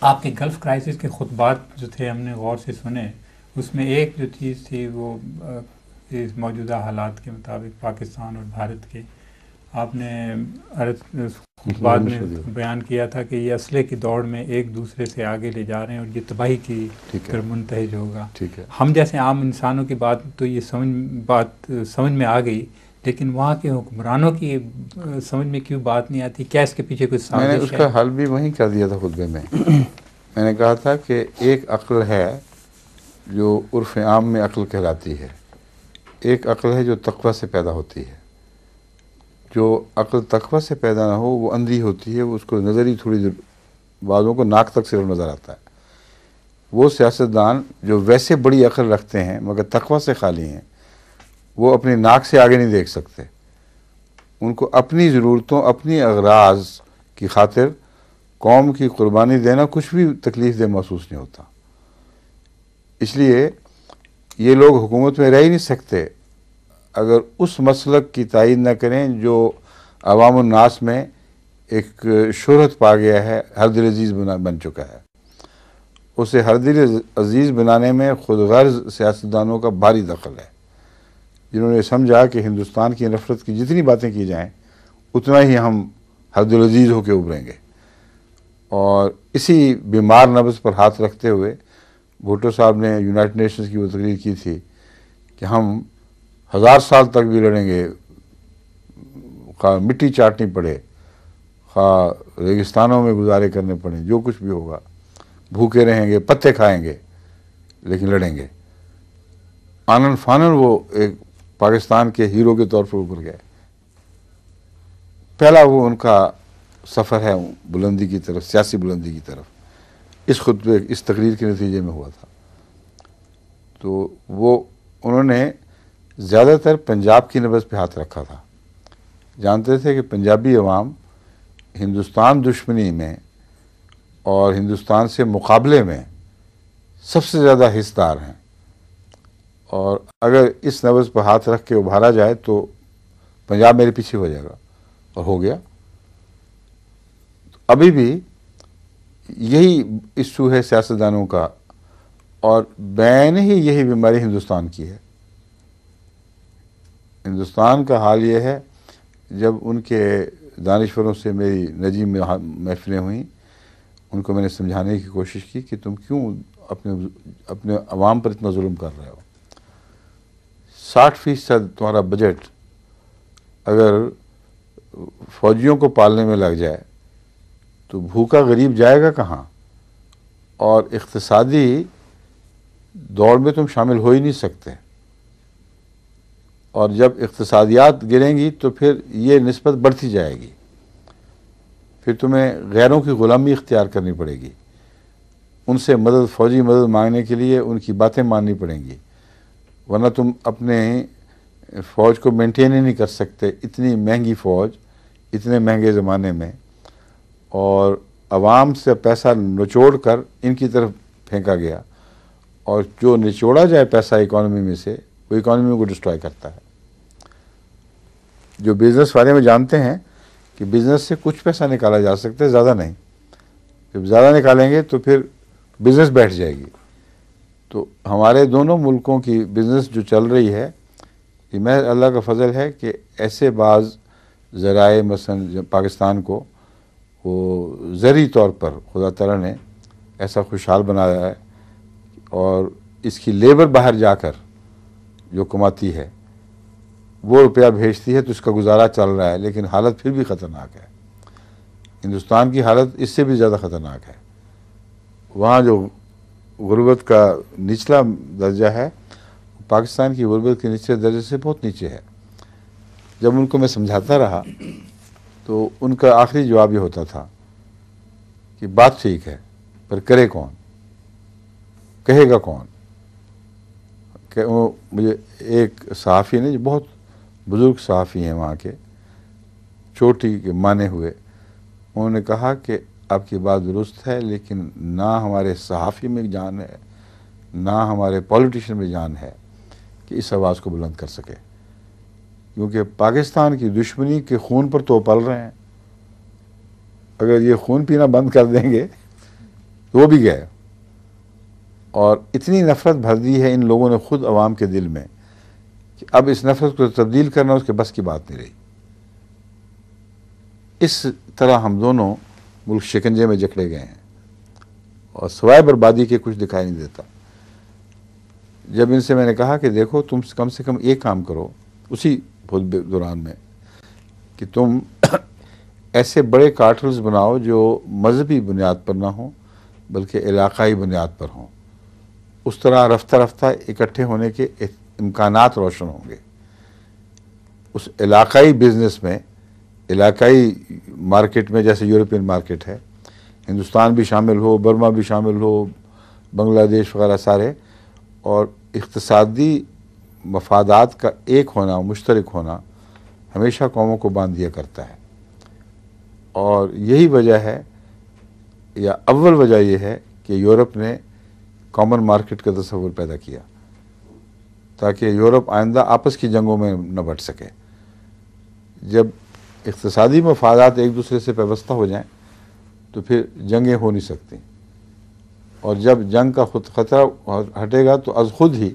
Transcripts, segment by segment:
आपके gulf crisis के खुतबात जो थे हमने गौर से सुने, उसमें एक जो चीज़ थी वो इस मौजूदा हालात के मुताबिक पाकिस्तान और भारत के, आपने उस खुतबात में बयान किया था कि ये असले की दौड़ में एक दूसरे से आगे ले जा रहे हैं और ये तबाही की तरफ मुंतहिज होगा। हम जैसे आम इंसानों की बात तो ये समझ में आ गई, लेकिन वहाँ के हुक्मरानों की समझ में क्यों बात नहीं आती? क्या इसके पीछे कुछ साजिश है? मैंने उसका हल भी वहीं कर दिया था खुतबे में। मैंने कहा था कि एक अक्ल है जो उर्फ़ आम में अक्ल कहलाती है, एक अक्ल है जो तक़वा से पैदा होती है। जो अक्ल तक़वा से पैदा ना हो वो अंधी होती है, वो उसको नज़र ही थोड़ी देर बाज़ों को नाक तक सिर्फ नज़र आता है। वो सियासतदान जो वैसे बड़ी अक्ल रखते हैं मगर तक़वा से खाली हैं, वो अपनी नाक से आगे नहीं देख सकते। उनको अपनी ज़रूरतों, अपनी अगराज़ की खातिर कौम की कुर्बानी देना कुछ भी तकलीफ़ दे महसूस नहीं होता। इसलिए ये लोग हुकूमत में रह ही नहीं सकते अगर उस मसलक की तायीद न करें जो अवामुन नास में एक शोहरत पा गया है, हर दिल अजीज़ बन चुका है। उसे हर दिल अजीज़ बनाने में खुद गर्ज़ सियासतदानों का भारी दखल है, जिन्होंने समझा कि हिंदुस्तान की नफ़रत की जितनी बातें की जाएं उतना ही हम हर दिल अजीज़ होकर उभरेंगे। और इसी बीमार नब्ज़ पर हाथ रखते हुए भुट्टो साहब ने यूनाइटेड नेशंस की वो तकरीर की थी कि हम 1000 साल तक भी लड़ेंगे, खा मिट्टी चाटनी पड़े, खा रेगिस्तानों में गुजारे करने पड़े, जो कुछ भी होगा, भूखे रहेंगे, पत्ते खाएंगे, लेकिन लड़ेंगे। आनन फानन वो एक पाकिस्तान के हीरो के तौर पर उभर गए। पहला वो उनका सफ़र है बुलंदी की तरफ, सियासी बुलंदी की तरफ, इस खुतबे, इस तकरीर के नतीजे में हुआ था। तो वो उन्होंने ज़्यादातर पंजाब की नब्ज़ पे हाथ रखा था। जानते थे कि पंजाबी अवाम हिंदुस्तान दुश्मनी में और हिंदुस्तान से मुकाबले में सबसे ज़्यादा हिस्सेदार हैं, और अगर इस नब्ज़ पर हाथ रख के उभारा जाए तो पंजाब मेरे पीछे हो जाएगा, और हो गया। तो अभी भी यही इशू है सियासतदानों का, और बैन ही यही बीमारी हिंदुस्तान की है। हिंदुस्तान का हाल ये है, जब उनके दानिश्वरों से मेरी नजीम महफिलें हुई, उनको मैंने समझाने की कोशिश की कि तुम क्यों अपने अवाम पर इतना जुल्म कर रहे हो। 60% तुम्हारा बजट अगर फ़ौजियों को पालने में लग जाए तो भूखा गरीब जाएगा कहाँ, और इक़्तिसादी दौड़ में तुम शामिल हो ही नहीं सकते। और जब इक़्तिसादियात गिरेंगी तो फिर ये निस्बत बढ़ती जाएगी, फिर तुम्हें गैरों की ग़ुलामी इख्तियार करनी पड़ेगी, उनसे मदद, फ़ौजी मदद मांगने के लिए उनकी बातें माननी पड़ेंगी, वरना तुम अपने फ़ौज को मेंटेन ही नहीं कर सकते। इतनी महंगी फ़ौज इतने महंगे ज़माने में, और आवाम से पैसा निचोड़ कर इनकी तरफ फेंका गया, और जो निचोड़ा जाए पैसा इकॉनमी में से वो इकॉनमी को डिस्ट्रॉय करता है। जो बिज़नेस वाले में जानते हैं कि बिज़नेस से कुछ पैसा निकाला जा सकता है, ज़्यादा नहीं। जब ज़्यादा निकालेंगे तो फिर बिज़नेस बैठ जाएगी। तो हमारे दोनों मुल्कों की बिज़नेस जो चल रही है, ये महज अल्लाह का फ़ज़ल है कि ऐसे बाज़ ज़राए मसलन पाकिस्तान को वो ज़री तौर पर खुदा ताला ने ऐसा खुशहाल बनाया है, और इसकी लेबर बाहर जाकर जो कमाती है वो रुपया भेजती है, तो इसका गुजारा चल रहा है। लेकिन हालत फिर भी ख़तरनाक है। हिंदुस्तान की हालत इससे भी ज़्यादा ख़तरनाक है। वहाँ जो गुर्बत का निचला दर्जा है, पाकिस्तान की गुर्बत के निचले दर्जे से बहुत नीचे है। जब उनको मैं समझाता रहा तो उनका आखिरी जवाब ये होता था कि बात ठीक है, पर करे कौन, कहेगा कौन। वो मुझे एक सहाफ़ी ने, जो बहुत बुज़ुर्ग सहाफ़ी हैं वहाँ के, चोटी के माने हुए, उन्होंने कहा कि आपकी बात दुरुस्त है, लेकिन ना हमारे सहाफ़ी में जान है, ना हमारे पॉलिटिशियन में जान है कि इस आवाज़ को बुलंद कर सके, क्योंकि पाकिस्तान की दुश्मनी के खून पर तो पल रहे हैं। अगर ये खून पीना बंद कर देंगे तो वो भी गए। और इतनी नफ़रत भर दी है इन लोगों ने खुद अवाम के दिल में कि अब इस नफ़रत को तब्दील करना उसके बस की बात नहीं रही। इस तरह हम दोनों मुल्क शिकंजे में जकड़े गए हैं और सिवाय बर्बादी के कुछ दिखाई नहीं देता। जब इनसे मैंने कहा कि देखो तुम कम से कम एक काम करो उसी दौरान में कि तुम ऐसे बड़े कार्टल्स बनाओ जो मजहबी बुनियाद पर ना हो बल्कि इलाकाई बुनियाद पर हों, उस तरह रफ्ता रफ्ता इकट्ठे होने के इम्कानात रोशन होंगे। उस इलाकाई बिजनेस में, इलाकाई मार्केट में, जैसे यूरोपियन मार्केट है, हिंदुस्तान भी शामिल हो, बर्मा भी शामिल हो, बांग्लादेश वगैरह सारे, और इक़्तिसादी मफादात का एक होना, मुश्तरक होना हमेशा कौमों को बांध दिया करता है। और यही वजह है, या अव्वल वजह यह है कि यूरोप ने कॉमन मार्केट का तस्वुर पैदा किया ताकि यूरोप आइंदा आपस की जंगों में न बट सके। जब इक़्तिसादी मफादात एक दूसरे से पेवस्ता हो जाएं तो फिर जंगें हो नहीं सकती, और जब जंग का खुद ख़तरा हटेगा तो अज़ खुद ही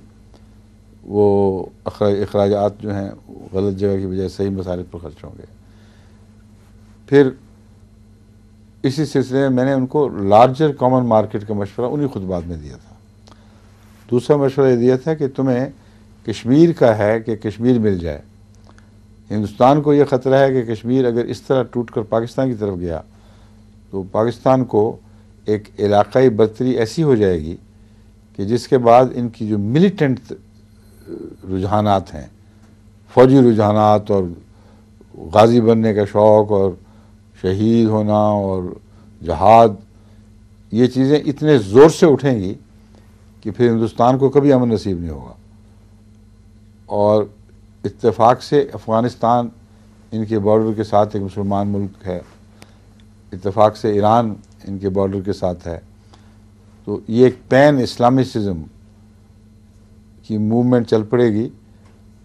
वो अखराजात जो हैं गलत जगह की बजाय सही मसारिफ पर खर्च होंगे। फिर इसी सिलसिले में मैंने उनको लार्जर कॉमन मार्केट का मशवरा उन्हीं खुतबात में दिया था। दूसरा मशवरा ये दिया था कि तुम्हें कश्मीर का है कि कश्मीर मिल जाए। हिंदुस्तान को ये ख़तरा है कि कश्मीर अगर इस तरह टूट कर पाकिस्तान की तरफ गया तो पाकिस्तान को एक इलाकाई बर्तरी ऐसी हो जाएगी कि जिसके बाद इनकी जो मिलिटेंट रुझानात हैं, फौजी रुझानात और गाजी बनने का शौक़ और शहीद होना और जहाद, ये चीज़ें इतने ज़ोर से उठेंगी कि फिर हिंदुस्तान को कभी अमन नसीब नहीं होगा। और इत्तेफाक से अफ़गानिस्तान इनके बॉर्डर के साथ एक मुसलमान मुल्क है, इत्तेफाक से ईरान इनके बॉर्डर के साथ है, तो ये एक पैन इस्लामिसिज्म की मूवमेंट चल पड़ेगी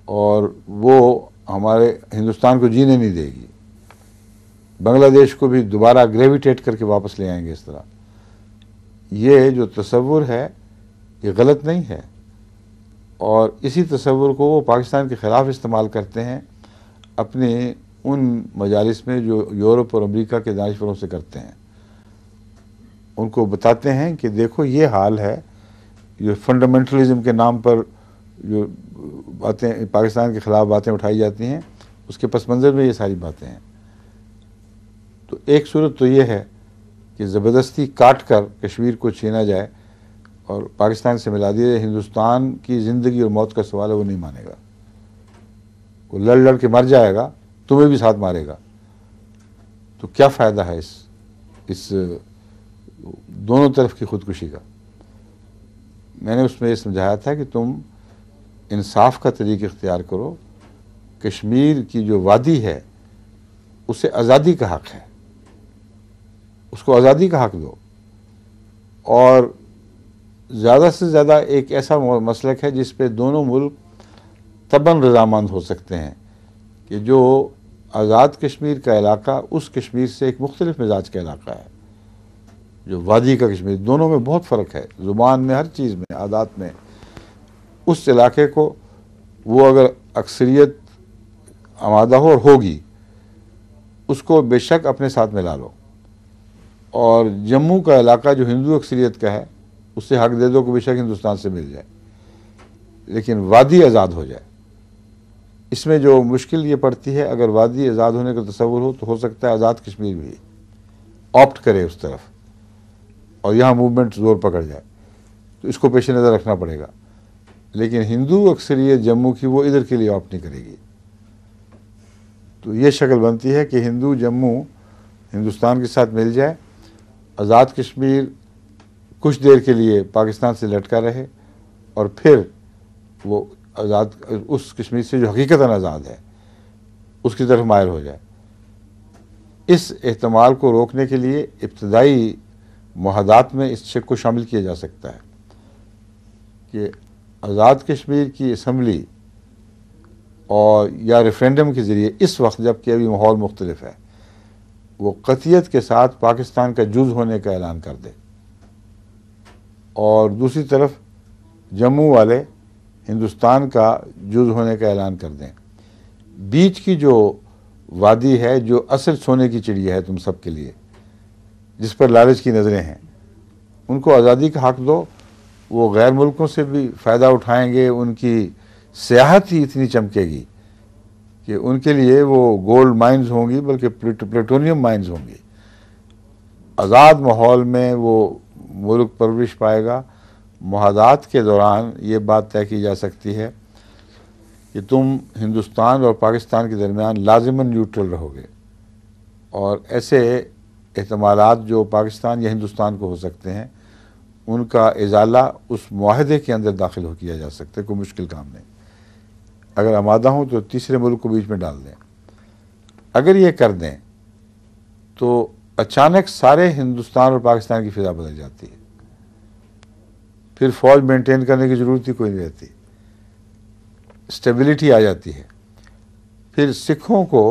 और वो हमारे हिंदुस्तान को जीने नहीं देगी। बांग्लादेश को भी दोबारा ग्रेविटेट करके वापस ले आएंगे। इस तरह ये जो तसव्वुर है ये गलत नहीं है, और इसी तसव्वुर को वो पाकिस्तान के ख़िलाफ़ इस्तेमाल करते हैं अपने उन मजालिस में जो यूरोप और अमेरिका के दानिशवरों से करते हैं। उनको बताते हैं कि देखो ये हाल है, जो फंडामेंटलिज्म के नाम पर जो बातें पाकिस्तान के ख़िलाफ़ बातें उठाई जाती हैं उसके पस मंज़र में ये सारी बातें हैं। तो एक सूरत तो ये है कि ज़बरदस्ती काट कर कश्मीर को छीना जाए और पाकिस्तान से मिला दिया। हिंदुस्तान की ज़िंदगी और मौत का सवाल है, वो नहीं मानेगा, वो लड़ लड़ के मर जाएगा, तुम्हें भी साथ मारेगा। तो क्या फ़ायदा है इस दोनों तरफ की खुदकुशी का। मैंने उसमें ये समझाया था कि तुम इंसाफ का तरीक़ा इख्तियार करो। कश्मीर की जो वादी है उसे आज़ादी का हक़ है, उसको आज़ादी का हक़ दो। और ज़्यादा से ज़्यादा एक ऐसा मसलक है जिस पे दोनों मुल्क तबन रज़ामंद हो सकते हैं कि जो आज़ाद कश्मीर का इलाका उस कश्मीर से एक मुख्तलिफ मिजाज का इलाका है, जो वादी का कश्मीर, दोनों में बहुत फ़र्क है, ज़ुबान में, हर चीज़ में, आदात में। उस इलाके को वो अगर अक्सरियत आमादा हो और होगी, उसको बेशक अपने साथ मिला लो। और जम्मू का इलाका जो हिंदू अक्सरियत का है उससे हक दे दो कि बेशक हिंदुस्तान से मिल जाए, लेकिन वादी आज़ाद हो जाए। इसमें जो मुश्किल ये पड़ती है, अगर वादी आज़ाद होने का तस्वुर हो तो हो सकता है आज़ाद कश्मीर भी ऑप्ट करे उस तरफ और यहाँ मूवमेंट ज़ोर पकड़ जाए, तो इसको पेश नज़र रखना पड़ेगा। लेकिन हिंदू अक्सरियत जम्मू की वो इधर के लिए ऑप्ट नहीं करेगी। तो ये शक्ल बनती है कि हिंदू जम्मू हिंदुस्तान के साथ मिल जाए, आज़ाद कश्मीर कुछ देर के लिए पाकिस्तान से लटका रहे और फिर वो आज़ाद उस कश्मीर से जो हकीकतन आज़ाद है उसकी तरफ मायल हो जाए। इस एहतमाल को रोकने के लिए इब्तदाई मुआहदात में इस शक को शामिल किया जा सकता है कि आज़ाद कश्मीर की असम्बली और या रेफरेंडम के ज़रिए इस वक्त जबकि अभी माहौल मुख्तलिफ है, वो क़तियत के साथ पाकिस्तान का जुज़ होने का ऐलान कर दे। और दूसरी तरफ जम्मू वाले हिंदुस्तान का जुज़ होने का ऐलान कर दें। बीच की जो वादी है, जो असल सोने की चिड़िया है तुम सब के लिए, जिस पर लालच की नज़रें हैं, उनको आज़ादी का हक़ दो। वो गैर मुल्कों से भी फ़ायदा उठाएंगे, उनकी सियाहत ही इतनी चमकेगी कि उनके लिए वो गोल्ड माइंस होंगी, बल्कि प्लेटोनियम माइंस होंगी। आज़ाद माहौल में वो मुल्क परवरिश पाएगा। मुहादात के दौरान ये बात तय की जा सकती है कि तुम हिंदुस्तान और पाकिस्तान के दरमियान लाजिमन न्यूट्रल रहोगे, और ऐसे एहतमालात जो पाकिस्तान या हिंदुस्तान को हो सकते हैं, उनका इजाला उस मुआहदे के अंदर दाखिल हो किया जा सकता है। कोई मुश्किल काम नहीं। अगर आमादा हूँ तो तीसरे मुल्क को बीच में डाल दें। अगर ये कर दें तो अचानक सारे हिंदुस्तान और पाकिस्तान की फ़िज़ा बदल जाती है। फिर फ़ौज मेंटेन करने की ज़रूरत ही कोई नहीं रहती, स्टेबिलिटी आ जाती है। फिर सिखों को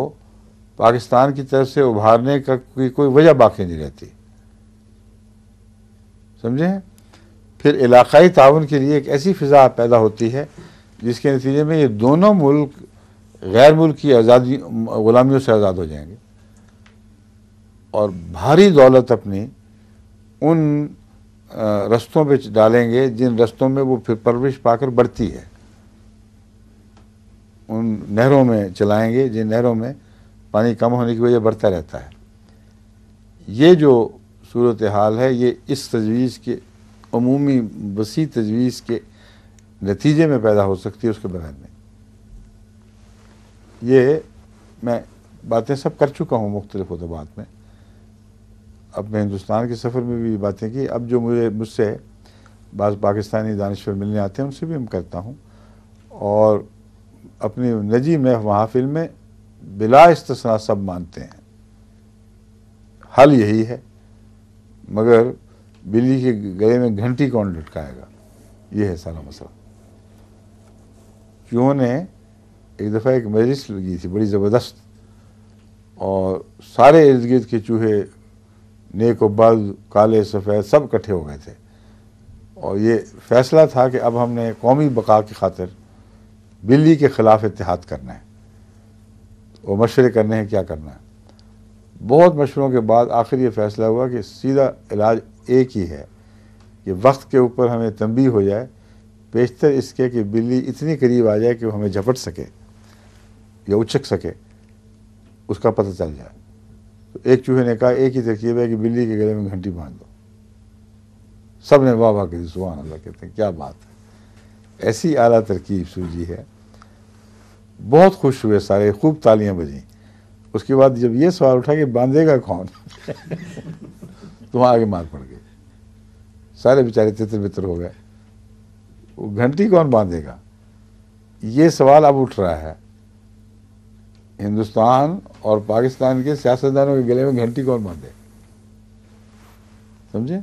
पाकिस्तान की तरफ से उभारने का कोई वजह बाकी नहीं रहती, समझे। फिर इलाक़ाई ताउन के लिए एक ऐसी फ़िज़ा पैदा होती है जिसके नतीजे में ये दोनों मुल्क गैर मुल्क की आज़ादी ग़ुलामियों से आज़ाद हो जाएंगे, और भारी दौलत अपनी उन रस्तों पे डालेंगे जिन रस्तों में वो फिर परवरिश पाकर बढ़ती है। उन नहरों में चलाएंगे जिन नहरों में पानी कम होने की वजह बढ़ता रहता है। ये जो सूरत हाल है, ये इस तजवीज़ के अमूमी वसी तजवीज़ के नतीजे में पैदा हो सकती है, उसके बगैर नहीं। ये मैं बातें सब कर चुका हूँ मुख्तलिफ खुतबात में। अपने हिंदुस्तान के सफ़र में भी बातें की। अब जो मुझसे बाज़ पाकिस्तानी दानिश्वर मिलने आते हैं, उनसे भी हम करता हूँ, और अपनी निजी महफिल में बिला इस्तिस्ना सब मानते हैं हल यही है, मगर बिल्ली के गले में घंटी कौन लटकाएगा, ये है सारा मसला। चूहों ने एक दफ़ा एक मजलिस लगी थी बड़ी ज़बरदस्त, और सारे इर्द गिर्द के चूहे, नेक बद, काले सफ़ेद, सब इकट्ठे हो गए थे, और ये फ़ैसला था कि अब हमने कौमी बका की खातिर बिल्ली के ख़िलाफ़ इत्तेहाद करना है, और मशवरे करने हैं क्या करना है। बहुत मशवरों के बाद आखिर ये फ़ैसला हुआ कि सीधा इलाज एक ही है कि वक्त के ऊपर हमें तंबीह हो जाए, बेशतर इसके कि बिल्ली इतनी करीब आ जाए कि वो हमें झपट सके या उचक सके, उसका पता चल जाए। तो एक चूहे ने कहा एक ही तरकीब है कि बिल्ली के गले में घंटी बांध दो। सब ने वाह वाह कही, सुभान अल्लाह, कहते हैं क्या बात है, ऐसी आला तरकीब सूझी है। बहुत खुश हुए सारे, खूब तालियां बजी। उसके बाद जब ये सवाल उठा कि बांधेगा कौन तो वहाँ आगे मार पड़ गई, सारे बेचारे तितर बितर हो गए। वो घंटी कौन बांधेगा, ये सवाल अब उठ रहा है। हिंदुस्तान और पाकिस्तान के सियासतदानों के गले में घंटी कौन बांधे, समझे।